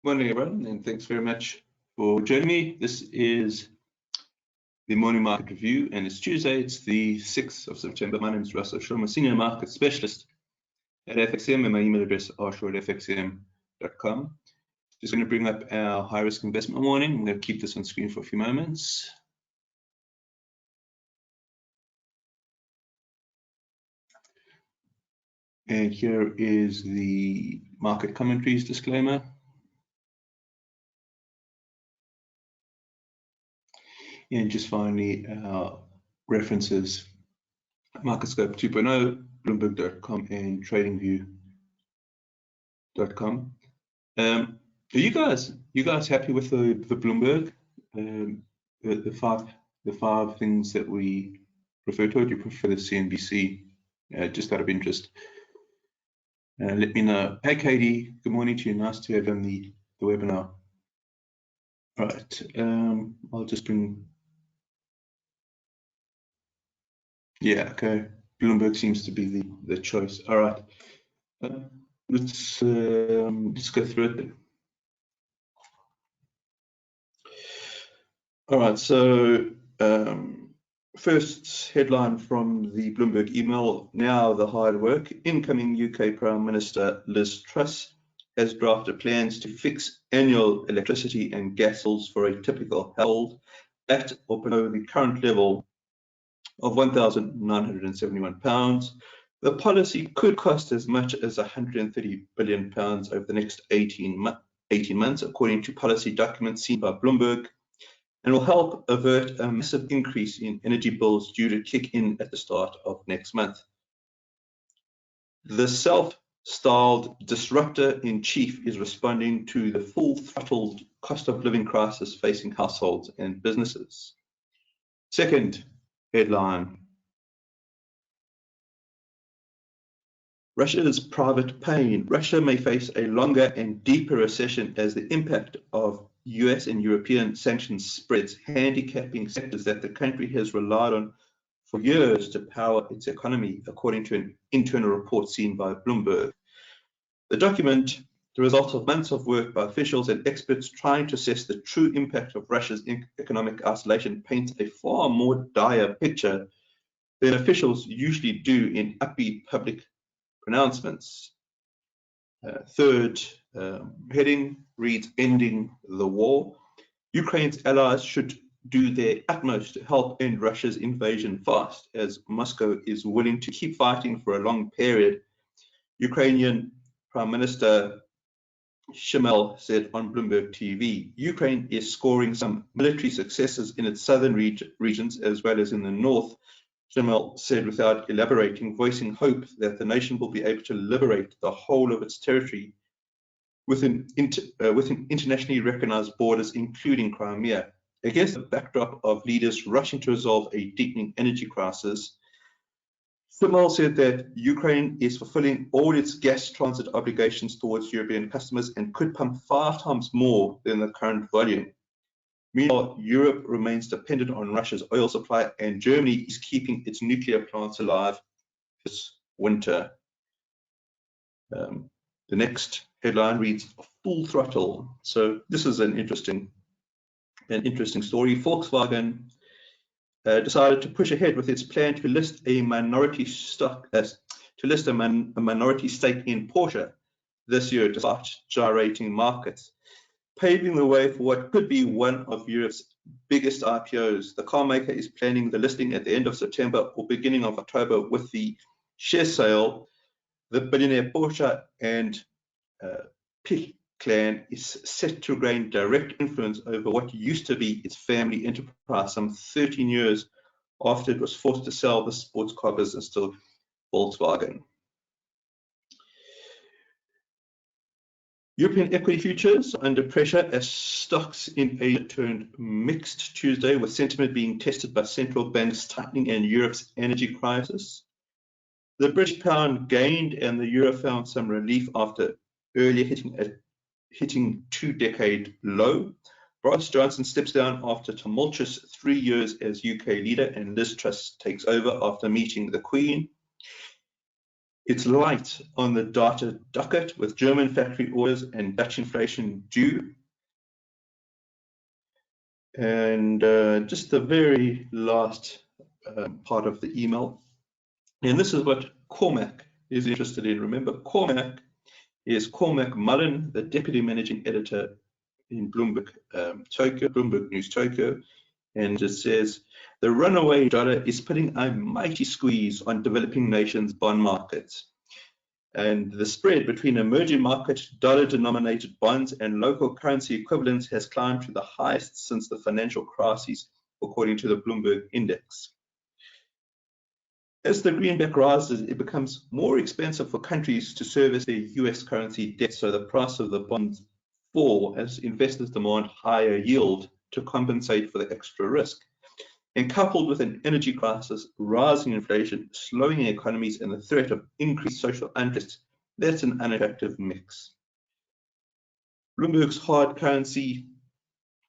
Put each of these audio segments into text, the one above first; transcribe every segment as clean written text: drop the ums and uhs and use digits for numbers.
Morning, everyone, and thanks very much for joining me. This is the morning market review, and it's Tuesday. It's the 6th of September. My name is Russell Shaw. I'm a senior market specialist at FXCM, and my email address is rshaw@fxcm.com. Just going to bring up our high-risk investment warning. I'm going to keep this on screen for a few moments. And here is the market commentaries disclaimer. And just finally, our references, MarketScope 2.0, Bloomberg.com, and TradingView.com. Are you guys happy with the Bloomberg? The five things that we refer to? Or do you prefer the CNBC? Just out of interest. Let me know. Hey, Katie. Good morning to you. Nice to have on the webinar. All right. I'll just bring. Yeah. Okay. Bloomberg seems to be the choice. All right. Let's go through it then. All right. So first headline from the Bloomberg email. Now the hard work. Incoming UK Prime Minister Liz Truss has drafted plans to fix annual electricity and gas bills for a typical household at or below the current level of £1,971. The policy could cost as much as £130 billion over the next 18 months, according to policy documents seen by Bloomberg, and will help avert a massive increase in energy bills due to kick in at the start of next month. The self-styled disruptor-in-chief is responding to the full-throttled cost of living crisis facing households and businesses. Second headline. Russia's private pain. Russia may face a longer and deeper recession as the impact of US and European sanctions spreads, handicapping sectors that the country has relied on for years to power its economy, according to an internal report seen by Bloomberg. The document, the result of months of work by officials and experts trying to assess the true impact of Russia's economic isolation, paints a far more dire picture than officials usually do in upbeat public pronouncements. Third heading reads, ending the war. Ukraine's allies should do their utmost to help end Russia's invasion fast, as Moscow is willing to keep fighting for a long period. Ukrainian Prime Minister Shimel said on Bloomberg TV, Ukraine is scoring some military successes in its southern regions as well as in the north. Shimel said without elaborating, voicing hope that the nation will be able to liberate the whole of its territory within internationally recognized borders, including Crimea. Against the backdrop of leaders rushing to resolve a deepening energy crisis, Shimel said that Ukraine is fulfilling all its gas transit obligations towards European customers and could pump 5 times more than the current volume. Meanwhile, Europe remains dependent on Russia's oil supply, and Germany is keeping its nuclear plants alive this winter. The next headline reads, full throttle. So this is an interesting story. Volkswagen decided to push ahead with its plan to list a minority stake in Porsche this year, despite gyrating markets, paving the way for what could be one of Europe's biggest IPOs. The car maker is planning the listing at the end of September or beginning of October. With the share sale, the billionaire Porsche and Pick clan is set to gain direct influence over what used to be its family enterprise some 13 years after it was forced to sell the sports car business to Volkswagen. European equity futures under pressure as stocks in Asia turned mixed Tuesday, with sentiment being tested by central banks tightening and Europe's energy crisis. The British pound gained and the euro found some relief after earlier hitting 2-decade low. Boris Johnson steps down after tumultuous 3 years as UK leader, and Liz Truss takes over after meeting the Queen. It's light on the data docket with German factory orders and Dutch inflation due. And just the very last part of the email. And this is what Cormac is interested in. Remember, Cormac is Cormac Mullen, the Deputy Managing Editor in Bloomberg Tokyo, Bloomberg News Tokyo. And it says, the runaway dollar is putting a mighty squeeze on developing nations' bond markets. And the spread between emerging market dollar-denominated bonds and local currency equivalents has climbed to the highest since the financial crisis, according to the Bloomberg Index. As the greenback rises, it becomes more expensive for countries to service their US currency debt, so the price of the bonds fall as investors demand higher yield to compensate for the extra risk. And coupled with an energy crisis, rising inflation, slowing economies, and the threat of increased social unrest, that's an unattractive mix. Bloomberg's hard currency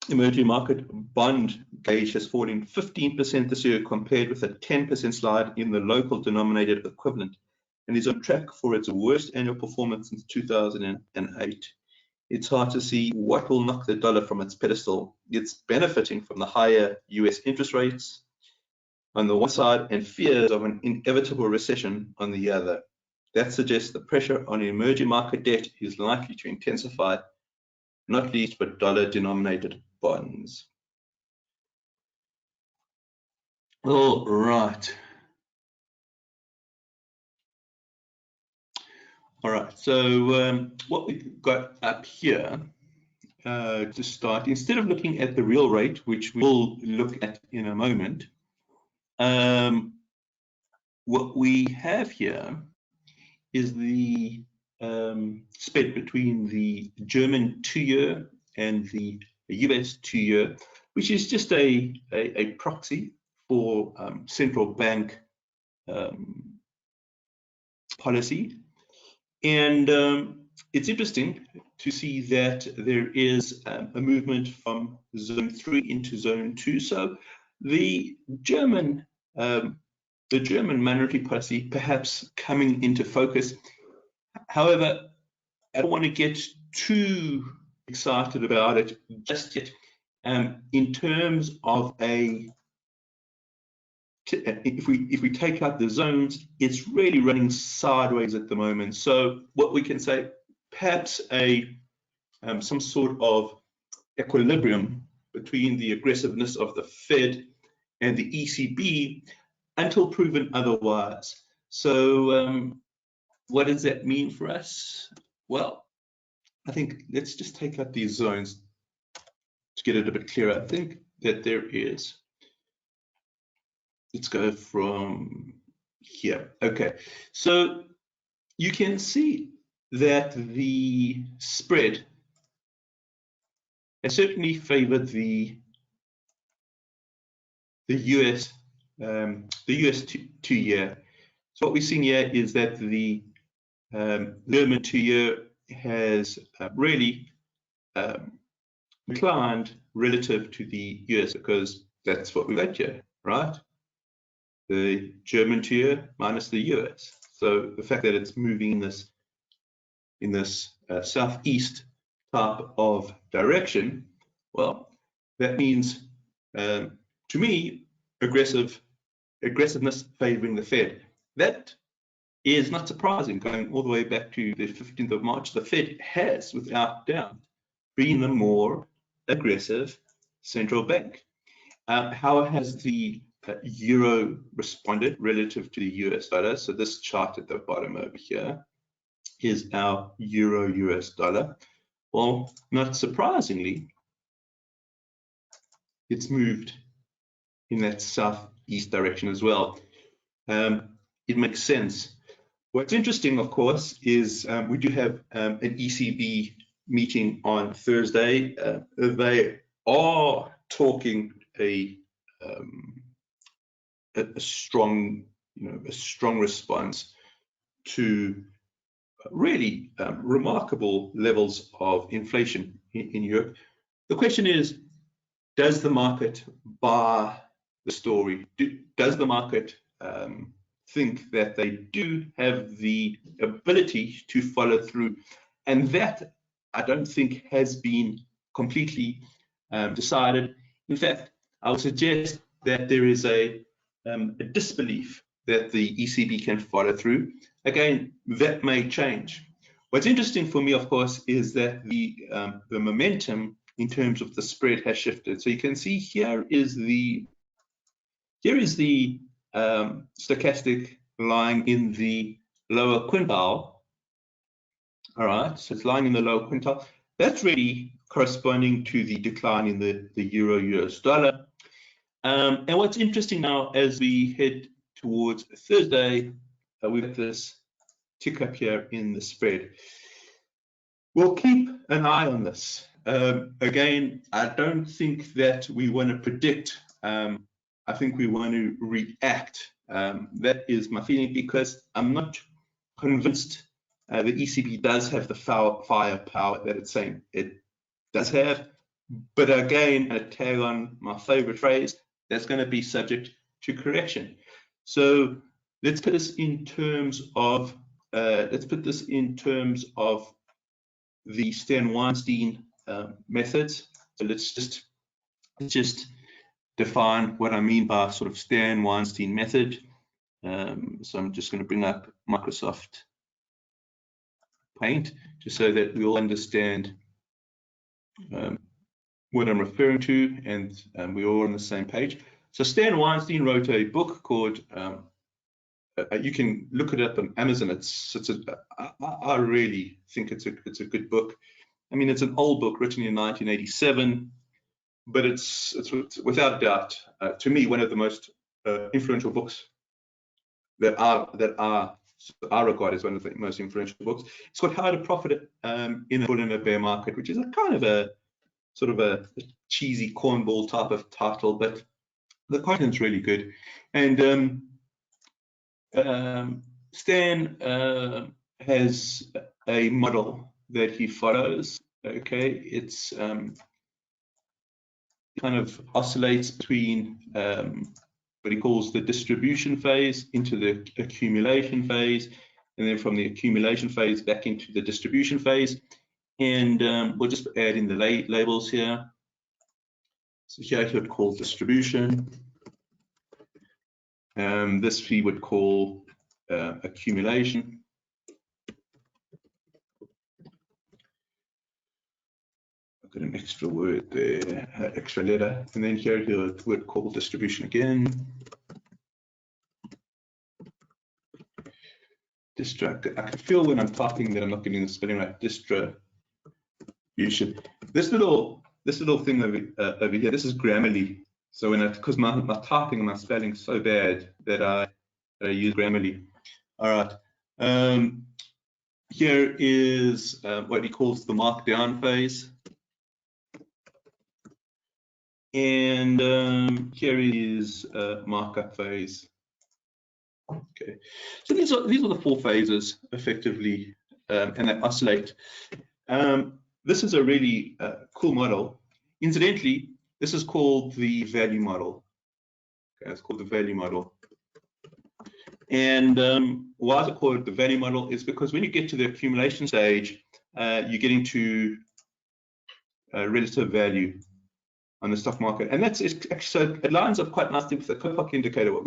emerging market bond gauge has fallen 15% this year compared with a 10% slide in the local denominated equivalent, and is on track for its worst annual performance since 2008. It's hard to see what will knock the dollar from its pedestal. It's benefiting from the higher US interest rates on the one side and fears of an inevitable recession on the other. That suggests the pressure on emerging market debt is likely to intensify, not least for dollar-denominated bonds. All right. All right, so what we've got up here to start, instead of looking at the real rate, which we'll look at in a moment, what we have here is the spread between the German 2-year and the US 2-year, which is just a proxy for central bank policy. And it's interesting to see that there is a movement from zone 3 into zone 2. So the German monetary policy perhaps coming into focus. However, I don't want to get too excited about it just yet. In terms of if we take out the zones, it's really running sideways at the moment. So what we can say, perhaps some sort of equilibrium between the aggressiveness of the Fed and the ECB until proven otherwise. So what does that mean for us? Well, I think let's just take out these zones to get it a bit clearer. I think that there is, let's go from here. Okay, so you can see that the spread has certainly favored the US 2-year. So what we've seen here is that the German 2-year has really declined relative to the US, because that's what we've got here, right? The German 2-year minus the US. So the fact that it's moving in this southeast type of direction, well, that means to me aggressiveness favoring the Fed. That is not surprising. Going all the way back to the 15th of March, the Fed has, without doubt, been the more aggressive central bank. How has the euro responded relative to the US dollar? So this chart at the bottom over here is our euro-US dollar. Well, not surprisingly, it's moved in that southeast direction as well. It makes sense. What's interesting, of course, is we do have an ECB meeting on Thursday. They are talking a strong response to really remarkable levels of inflation in Europe. The question is, does the market buy the story? Does the market think that they do have the ability to follow through, and that I don't think has been completely decided. In fact, I would suggest that there is a disbelief that the ECB can follow through. Again, that may change. What's interesting for me, of course, is that the momentum in terms of the spread has shifted. So you can see here is the stochastic lying in the lower quintile. All right, so it's lying in the lower quintile. That's really corresponding to the decline in the euro-US dollar. And what's interesting now, as we head towards Thursday, we've got this tick up here in the spread. We'll keep an eye on this. Again, I don't think that we want to predict. I think we want to react. That is my feeling, because I'm not convinced the ECB does have the firepower that it's saying it does have. But again, a tag on my favorite phrase, that's going to be subject to correction. So let's put this in terms of the Stern-Weinstein methods. So let's just define what I mean by sort of Stern-Weinstein method. So I'm just going to bring up Microsoft Paint just so that we all understand what I'm referring to, and we're all on the same page. So Stern-Weinstein wrote a book called, you can look it up on Amazon. I really think it's a good book. I mean, it's an old book written in 1987, but it's without doubt, to me, one of the most influential books that I regard as one of the most influential books. It's called How to Profit in a Bull and a Bear Market, which is a kind of a sort of a cheesy cornball type of title, but the content's really good. And Stan has a model that he follows. Okay, it's kind of oscillates between what he calls the distribution phase into the accumulation phase, and then from the accumulation phase back into the distribution phase. And we'll just add in the labels here. So here he would call distribution. This he would call accumulation. I've got an extra word there, extra letter. And then here he would call distribution again. Distract. I can feel when I'm typing that I'm not getting the spelling right. Distribution. This little thing over here, this is Grammarly. So because my typing and my spelling is so bad that I use Grammarly. All right. Here is what he calls the markdown phase, and here is markup phase. Okay. So these are the four phases effectively, and they oscillate. This is a really cool model. Incidentally, this is called the value model. Okay, it's called the value model. And why is it called the value model? Is because when you get to the accumulation stage, you get into relative value on the stock market, and so it lines up quite nicely with the Kopak indicator, what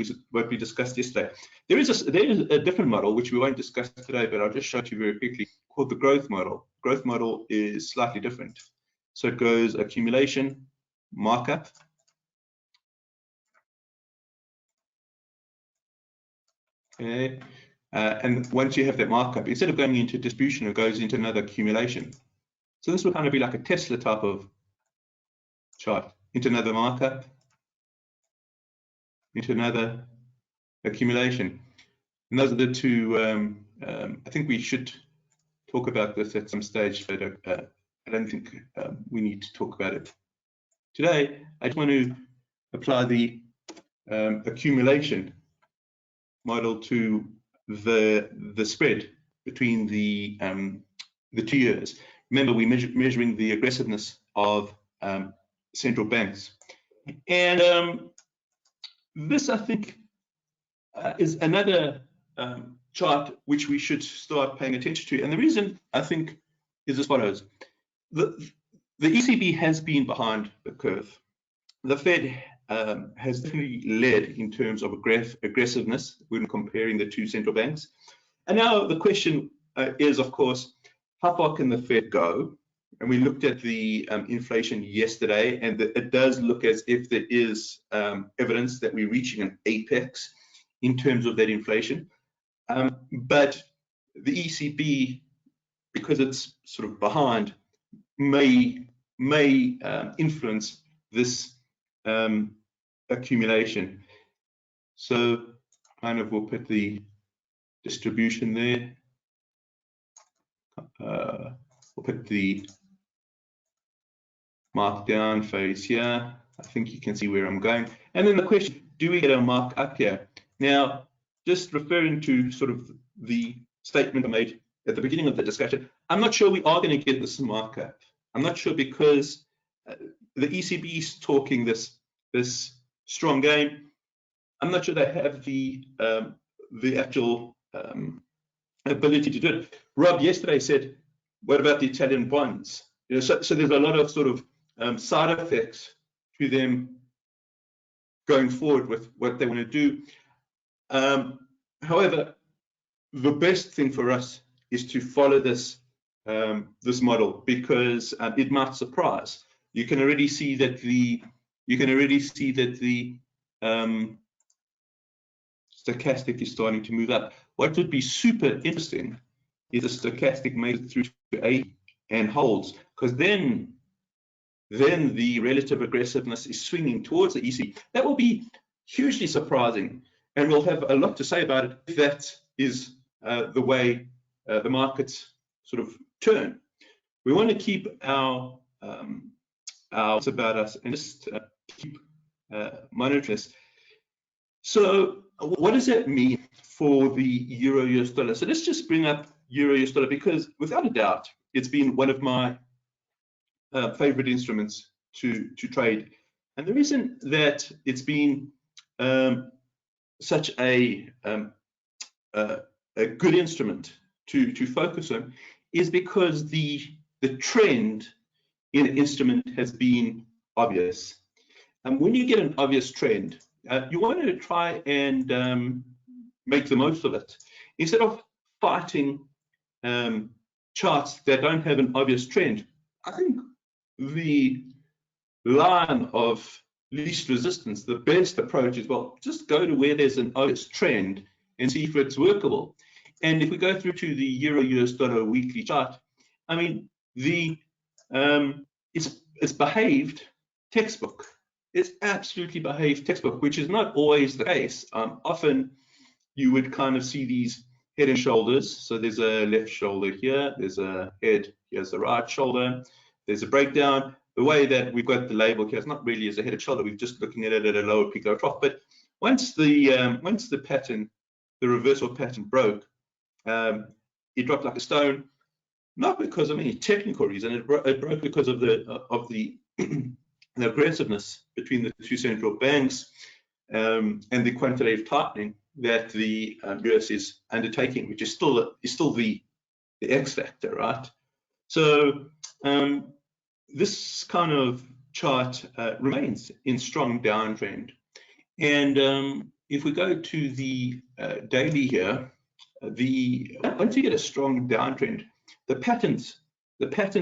we discussed yesterday. There is a different model which we won't discuss today, but I'll just show it to you very quickly, called the growth model. Growth model is slightly different. So it goes accumulation, markup, okay, and once you have that markup, instead of going into distribution, it goes into another accumulation. So this will kind of be like a Tesla type of chart, into another markup, into another accumulation. And those are the two. I think we should talk about this at some stage, but I don't think we need to talk about it today. I just want to apply the accumulation model to the spread between the 2 years. Remember, we're measuring the aggressiveness of central banks, and this, I think, is another chart which we should start paying attention to. And the reason, I think, is as follows. The ECB has been behind the curve. The Fed has definitely led in terms of aggressiveness when comparing the two central banks. And now the question is, of course, how far can the Fed go? And we looked at the inflation yesterday, and it does look as if there is evidence that we're reaching an apex in terms of that inflation. But the ECB, because it's sort of behind, may influence this accumulation. So kind of we'll put the distribution there. We'll put the mark down phase here. I think you can see where I'm going. And then the question, do we get a mark up here? Now, just referring to sort of the statement I made at the beginning of the discussion, I'm not sure we are going to get this mark up. I'm not sure, because the ECB is talking this strong game. I'm not sure they have the actual ability to do it. Rob yesterday said, what about the Italian bonds? You know, so there's a lot of sort of side effects to them going forward with what they want to do. However, the best thing for us is to follow this this model, because it might surprise. You can already see that the stochastic is starting to move up. What would be super interesting is the stochastic makes it through to 80 and holds, because then the relative aggressiveness is swinging towards the EC. That will be hugely surprising, and we'll have a lot to say about it if that is the way the markets sort of turn. We want to keep our about us and just keep monitoring this. So what does that mean for the euro-US dollar? So let's just bring up euro-US dollar, because without a doubt, it's been one of my favorite instruments to trade. And the reason that it's been such a good instrument to focus on is because the trend in an instrument has been obvious. And when you get an obvious trend, you want to try and make the most of it, instead of fighting charts that don't have an obvious trend. I think the line of least resistance, the best approach is, well, just go to where there's an obvious trend and see if it's workable. And if we go through to the euro-US dollar weekly chart, I mean, it's behaved textbook. It's absolutely behaved textbook, which is not always the case. Often you would kind of see these head and shoulders. So there's a left shoulder here, there's a head, here's the right shoulder, there's a breakdown. The way that we've got the label here, it's not really as a head and shoulder, we're just looking at it at a lower peak, lower trough. But once the pattern, the reversal pattern broke, it dropped like a stone, not because of any technical reason. It broke because of the the aggressiveness between the two central banks and the quantitative tightening that the US is undertaking, which is still the X factor, right? So this kind of chart remains in strong downtrend. And if we go to the daily here, once you get a strong downtrend, the patterns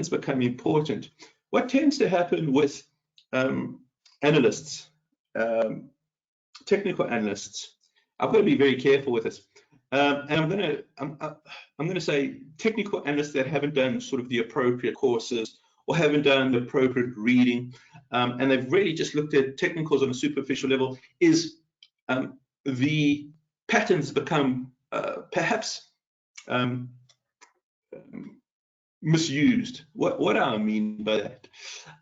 become important. What tends to happen with analysts, technical analysts, I've got to be very careful with this. And I'm going to say technical analysts that haven't done sort of the appropriate courses or haven't done the appropriate reading, and they've really just looked at technicals on a superficial level, is the patterns become perhaps misused. What do I mean by that?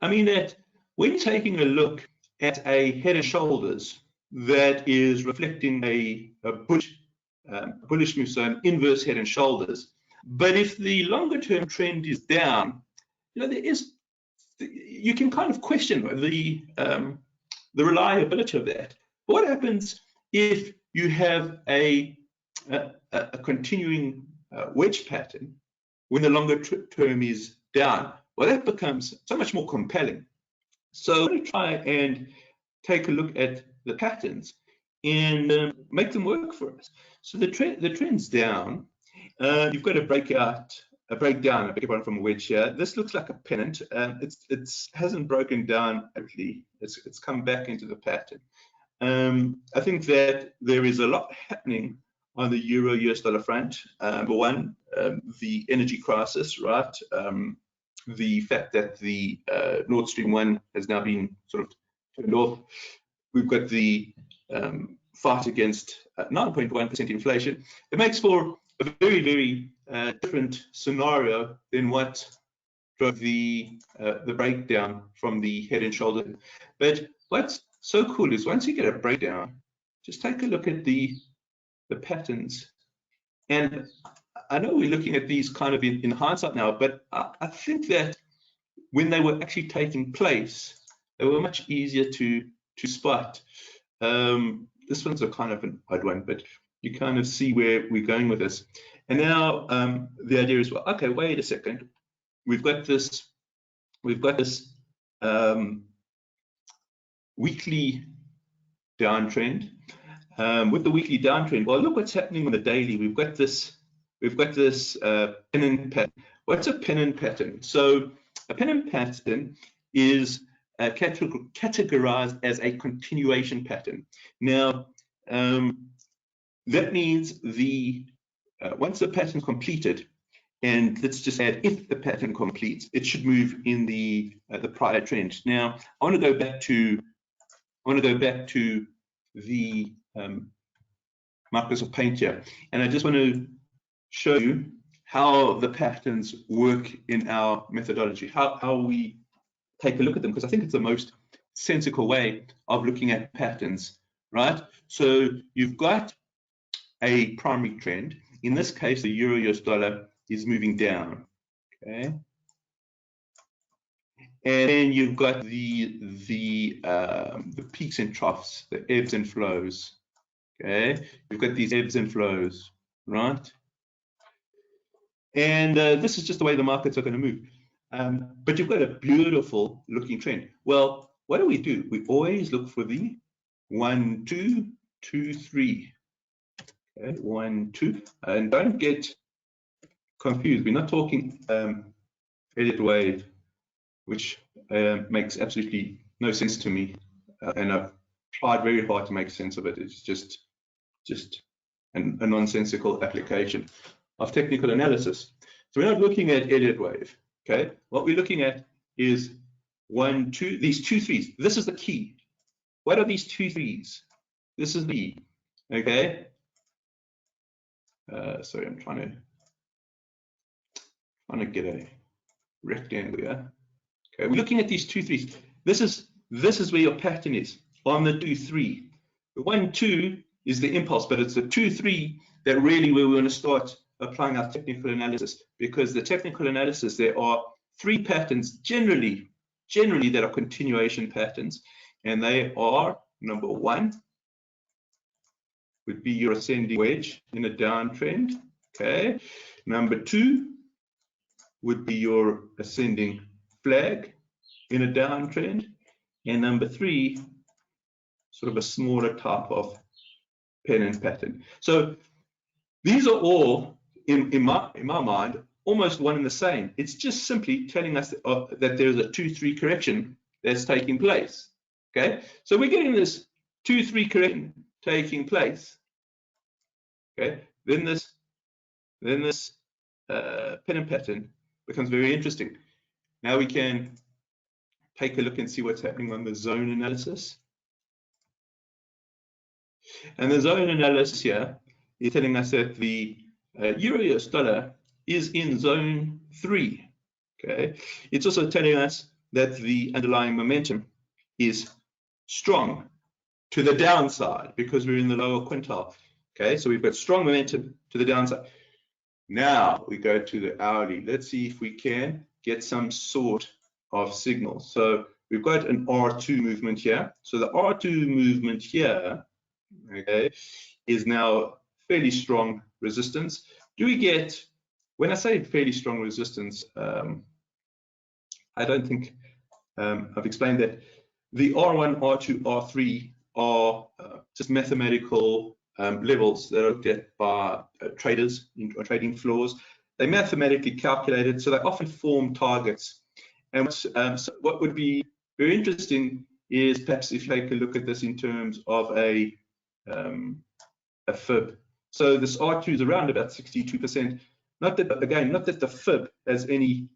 I mean that when taking a look at a head and shoulders that is reflecting a bullish move, so an inverse head and shoulders, but if the longer term trend is down, you can kind of question the reliability of that. What happens if you have a continuing wedge pattern when the longer term is down. Well, that becomes so much more compelling. So I'm going to try and take a look at the patterns and make them work for us. So the trend's down. You've got a breakdown, I beg your pardon, from a wedge here. This looks like a pennant. It hasn't broken down totally. It's come back into the pattern. I think that there is a lot happening on the euro-US dollar front. Number one, the energy crisis, right? The fact that the Nord Stream 1 has now been sort of turned off. We've got the fight against 9.1% inflation. It makes for a very, very different scenario than what drove the breakdown from the head and shoulder. But what's so cool is once you get a breakdown, just take a look at the patterns. And I know we're looking at these kind of in hindsight now, but I think that when they were actually taking place, they were much easier to spot. This one's a kind of an odd one, but you kind of see where we're going with this. And now the idea is, well, okay, wait a second. We've got this weekly downtrend. With the weekly downtrend, well, look what's happening on the daily. We've got this pennant pattern. What's a pennant pattern? So a pennant pattern is categorized as a continuation pattern. Now, that means once the pattern completed, and let's just add if the pattern completes, it should move in the prior trend. Now, I want to go back to the Microsoft Paint here, and I just want to show you how the patterns work in our methodology, how we take a look at them, because I think it's the most sensible way of looking at patterns, right? So you've got a primary trend. In this case, the euro-US dollar is moving down, okay? And then you've got the peaks and troughs, the ebbs and flows, okay? You've got these ebbs and flows, right? And this is just the way the markets are going to move. But you've got a beautiful looking trend. Well, what do? We always look for the 1, 2, 2, 3. Okay, 1, 2, and don't get confused. We're not talking Elliott wave, which makes absolutely no sense to me, and I've tried very hard to make sense of it. It's just a nonsensical application of technical analysis. So we're not looking at Elliott wave. Okay, what we're looking at is 1, 2, these 2 3s. This is the key. What are these 2 3s? This is the, okay. Sorry, I'm trying to get a rectangle here. Okay, we're looking at these 2 3s. This is where your pattern is on the 2 3. The 1 2 is the impulse, but it's the 2 3 that really where we want to start applying our technical analysis, because the technical analysis, there are 3 patterns generally that are continuation patterns, and they are, number 1 would be your ascending wedge in a downtrend. Okay, number 2 would be your ascending flag in a downtrend, and number 3, sort of a smaller type of pennant pattern. So these are all in my mind almost one and the same. It's just simply telling us that there's a 2-3 correction that's taking place. Okay, so we're getting this 2-3 correction taking place. Okay, then this pennant pattern becomes very interesting. Now we can take a look and see what's happening on the zone analysis. And the zone analysis here is telling us that the euro-US dollar is in zone 3. Okay, it's also telling us that the underlying momentum is strong to the downside because we're in the lower quintile. Okay, so we've got strong momentum to the downside. Now we go to the hourly. Let's see if we can get some sort of signal. So we've got an R2 movement here. So the R2 movement here, okay, is now fairly strong resistance. Do we get, when I say fairly strong resistance, I don't think I've explained that the R1, R2, R3 are just mathematical levels that are looked at by traders in trading floors. They're mathematically calculated, so they often form targets. And so what would be very interesting is perhaps if you take a look at this in terms of a fib. So this R2 is around about 62%. Not that, again, not that the fib has any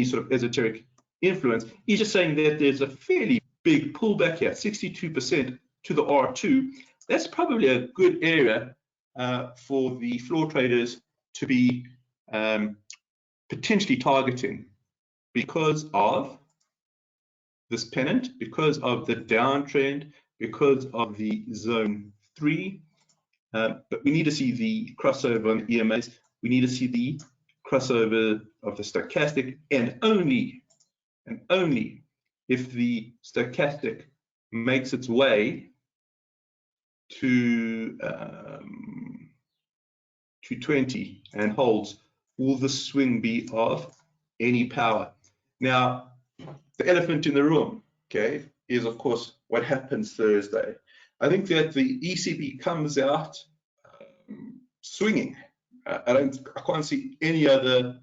sort of esoteric influence. He's just saying that there's a fairly big pullback here, 62% to the R2. That's probably a good area for the floor traders to be potentially targeting because of this pennant, because of the downtrend, because of the zone 3. But we need to see the crossover on the EMAs. We need to see the crossover of the stochastic, and only if the stochastic makes its way to 20 and holds, will the swing be of any power. Now, the elephant in the room, okay, is of course what happens Thursday. I think that the ECB comes out swinging. I can't see any other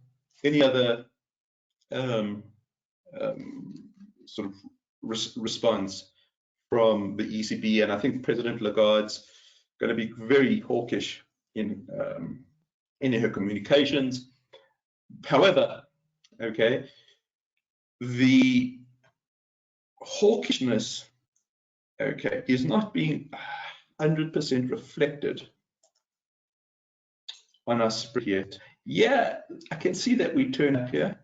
sort of response from the ECB, and I think President Lagarde's going to be very hawkish in her communications. However, okay, the hawkishness, okay, is not being 100% reflected on our spread yet. Yeah, I can see that we turn up here,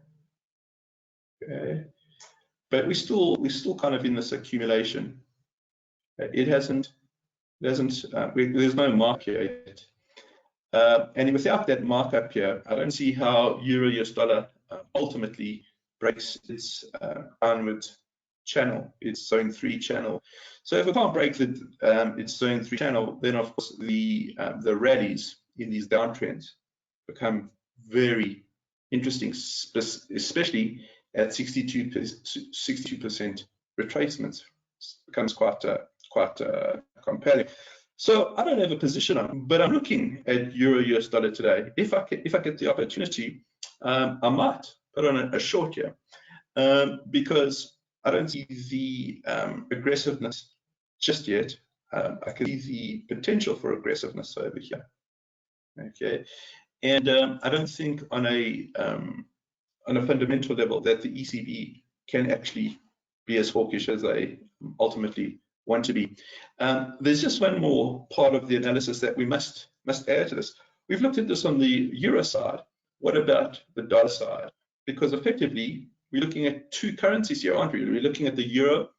okay, but we're still kind of in this accumulation. It hasn't, there's no mark here yet. And without that markup here, I don't see how Euro-US dollar ultimately breaks its downward channel, its zone 3 channel. So if it can't break its zone 3 channel, then of course the rallies in these downtrends become very interesting, especially at 62% retracements. It becomes quite compelling. So I don't have a position on, but I'm looking at Euro-US dollar today. If I get the opportunity, I might put on a short here because I don't see the aggressiveness just yet. I can see the potential for aggressiveness over here. Okay, and I don't think on a fundamental level that the ECB can actually be as hawkish as they ultimately want to be. There's just one more part of the analysis that we must add to this. We've looked at this on the euro side. What about the dollar side? Because effectively, we're looking at two currencies here, aren't we? We're looking at the euro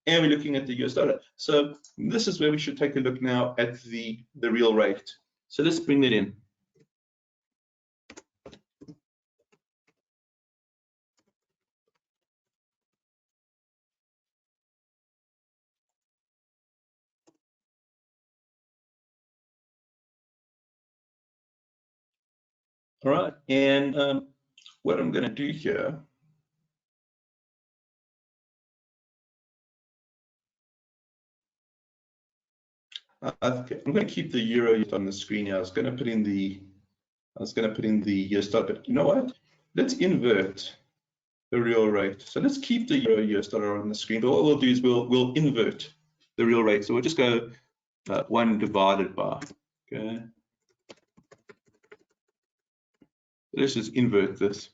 and we're looking at the US dollar. So this is where we should take a look now at the real rate. So let's bring that in. All right, and what I'm going to do here, I'm going to keep the euro on the screen here. I was going to put in the US dollar, but you know what? Let's invert the real rate. So let's keep the euro US dollar on the screen. But what we'll do is we'll invert the real rate. So we'll just go 1 divided by. Okay. Let's just invert this.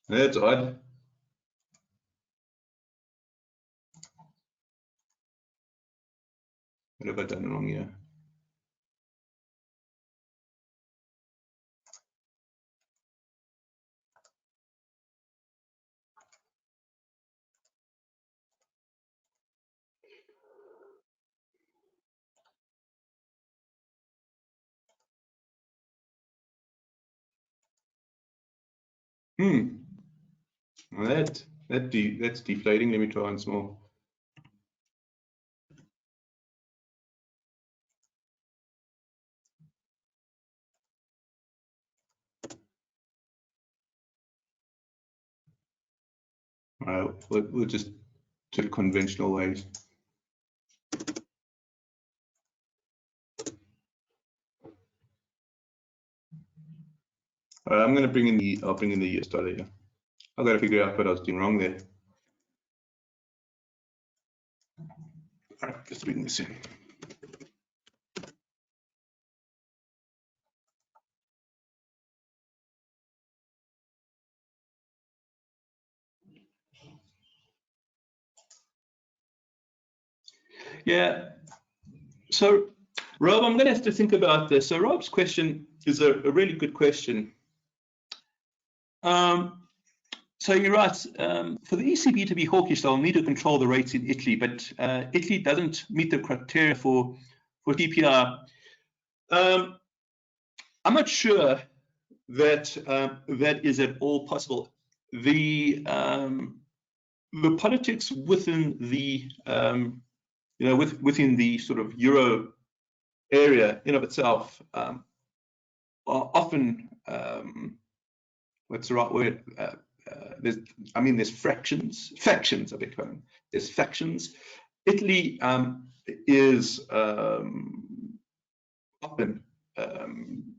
That's odd. What have I done wrong here? Well, that's deflating. Let me try once more. We'll just do it conventional ways. I'm going to bring in the. I'll bring in the US dollar here. I've got to figure out what I was doing wrong there. All right, let's bring this in. Yeah. So, Rob, I'm going to have to think about this. So, Rob's question is a really good question. So you're right. For the ECB to be hawkish, they'll need to control the rates in Italy, but Italy doesn't meet the criteria for TPI. I'm not sure that that is at all possible. The politics within the within the sort of euro area in of itself are often what's the right word? There's factions. I beg your pardon. There's factions. Italy is often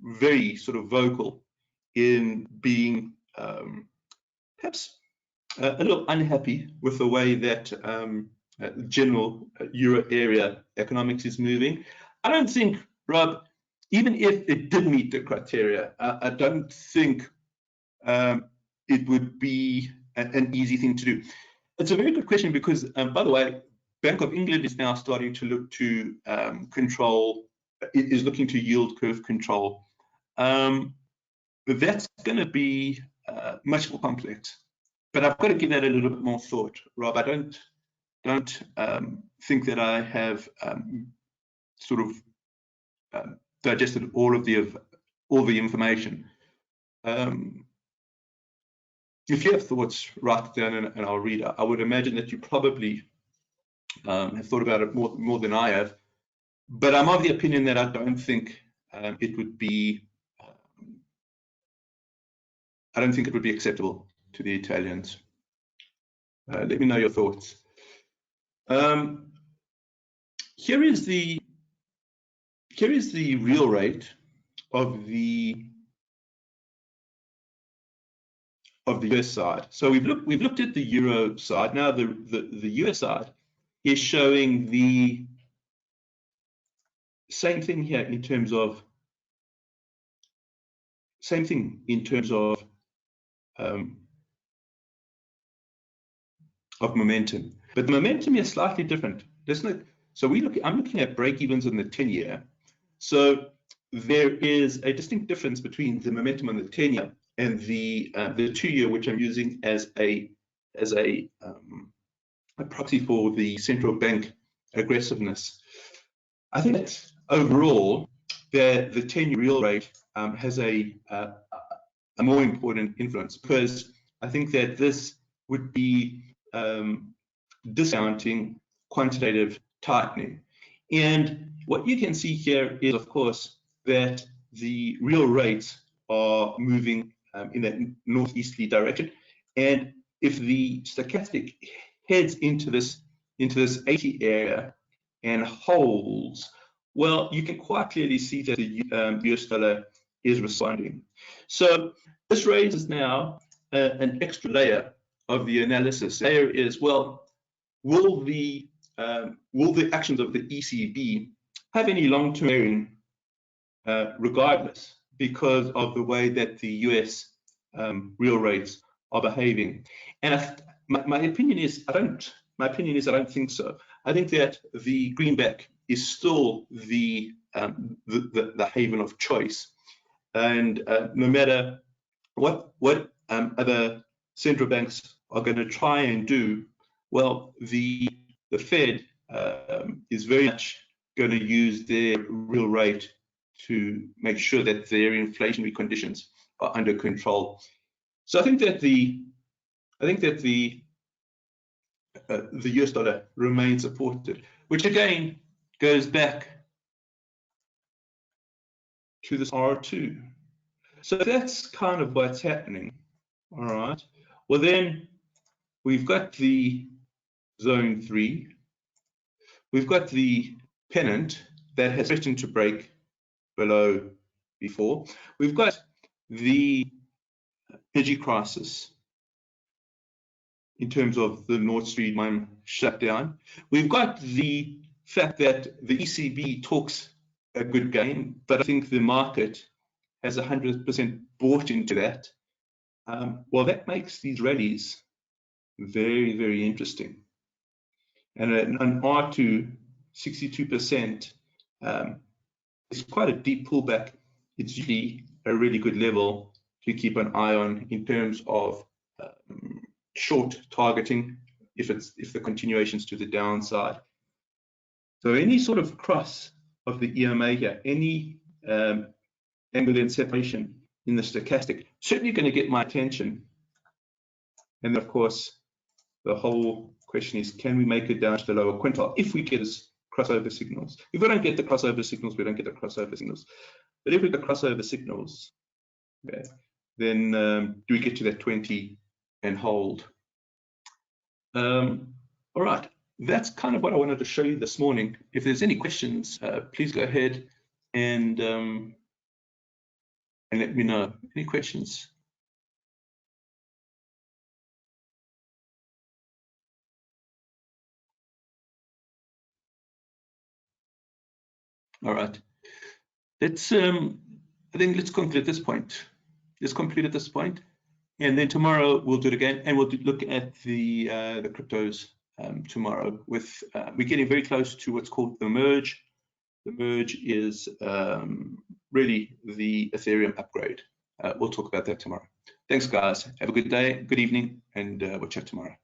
very sort of vocal in being perhaps a little unhappy with the way that general euro area economics is moving. I don't think, Rob, even if it did meet the criteria, I don't think it would be an easy thing to do. It's a very good question because, by the way, Bank of England is now starting to look to is looking to yield curve control. But that's going to be much more complex. But I've got to give that a little bit more thought, Rob. I don't think that I have sort of digested all the information. If you have thoughts, write it down and I'll read it. I would imagine that you probably have thought about it more than I have. But I'm of the opinion that I don't think it would be. I don't think it would be acceptable to the Italians. Let me know your thoughts. Here is the real rate of the US side. So we've looked at the euro side. Now the US side is showing the same thing here in terms of momentum. But the momentum is slightly different, doesn't it? So I'm looking at break-evens on the 10-year. So there is a distinct difference between the momentum on the 10-year and the 2-year, which I'm using as a proxy for the central bank aggressiveness. I think that overall, the 10-year real rate has a more important influence because I think that this would be discounting quantitative tightening. And what you can see here is, of course, that the real rates are moving in that northeasterly direction. And if the stochastic heads into this 80 area and holds, well, you can quite clearly see that the US dollar is responding. So this raises now an extra layer of the analysis. Layer is, well, will the actions of the ECB have any long-term bearing regardless because of the way that the US real rates are behaving? And my opinion is I don't think so. I think that the greenback is still the haven of choice, and no matter what other central banks are going to try and do, well, the Fed is very much going to use their real rate to make sure that their inflationary conditions are under control. So I think that the I think that the US dollar remains supported, which again goes back to this R2. So that's kind of what's happening. All right. Well, then we've got the zone 3. We've got the pennant that has threatened to break below before. We've got the energy crisis in terms of the Nord Stream 1 shutdown. We've got the fact that the ECB talks a good game, but I think the market has 100% bought into that. Well, that makes these rallies very, very interesting. And an R2, 62% is quite a deep pullback. It's usually a really good level to keep an eye on in terms of short targeting if the continuations to the downside. So any sort of cross of the EMA here, any angle and separation in the stochastic, certainly going to get my attention. And then, of course, the whole question is, can we make it down to the lower quintile if we get this crossover signals? If we don't get the crossover signals, we don't get the crossover signals. But if we get crossover signals, okay, then do we get to that 20 and hold? All right, that's kind of what I wanted to show you this morning. If there's any questions, please go ahead and let me know. Any questions? All right. Let's I think let's conclude at this point. Let's conclude at this point, and then tomorrow we'll do it again, and we'll look at the cryptos tomorrow. With we're getting very close to what's called the merge. The merge is really the Ethereum upgrade. We'll talk about that tomorrow. Thanks, guys. Have a good day, good evening, and we'll chat tomorrow.